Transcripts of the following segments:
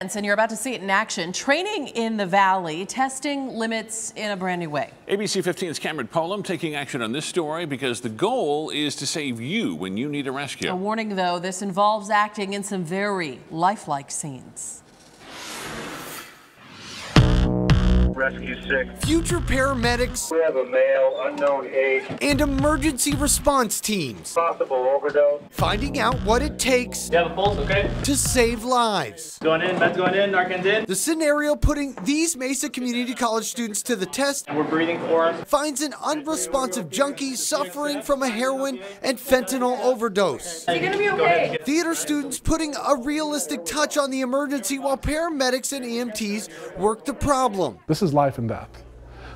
And you're about to see it in action. Training in the Valley, testing limits in a brand new way. ABC 15's Cameron Pollum taking action on this story because the goal is to save you when you need a rescue. A warning, though, this involves acting in some very lifelike scenes. Rescue 6. Future paramedics. We have a male, unknown age. And emergency response teams. Possible overdose. Finding out what it takes. You have a pulse, okay? To save lives. Going in, meds going in, Narcan's in. The scenario putting these Mesa Community College students to the test. We're breathing for us. Finds an unresponsive junkie suffering from a heroin and fentanyl overdose. Is he gonna be okay? Theater students putting a realistic touch on the emergency while paramedics and EMTs work the problem. This is life and death.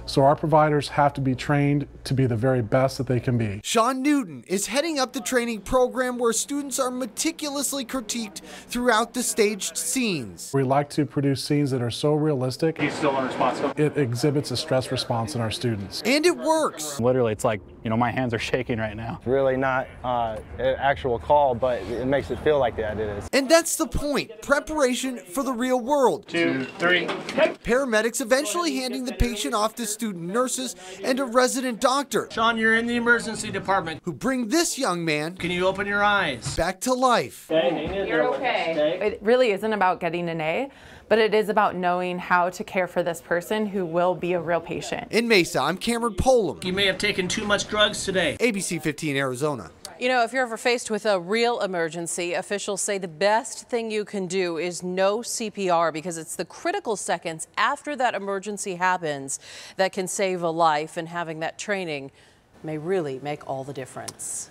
So our providers have to be trained to be the very best that they can be. Sean Newton is heading up the training program where students are meticulously critiqued throughout the staged scenes. We like to produce scenes that are so realistic. He's still unresponsive. It exhibits a stress response in our students. And it works. Literally, it's like, my hands are shaking right now. It's really not an actual call, but it makes it feel like that it is. And that's the point. Preparation for the real world. 2, 3. Paramedics eventually handing the patient off to student nurses and a resident doctor. Sean, you're in the emergency department. Who bring this young man, can you open your eyes, back to life. You're okay. It really isn't about getting an A, but it is about knowing how to care for this person who will be a real patient. In Mesa, I'm Cameron Pollum. You may have taken too much drugs today. ABC 15 Arizona. You know, if you're ever faced with a real emergency, officials say the best thing you can do is no CPR because it's the critical seconds after that emergency happens that can save a life, and having that training may really make all the difference.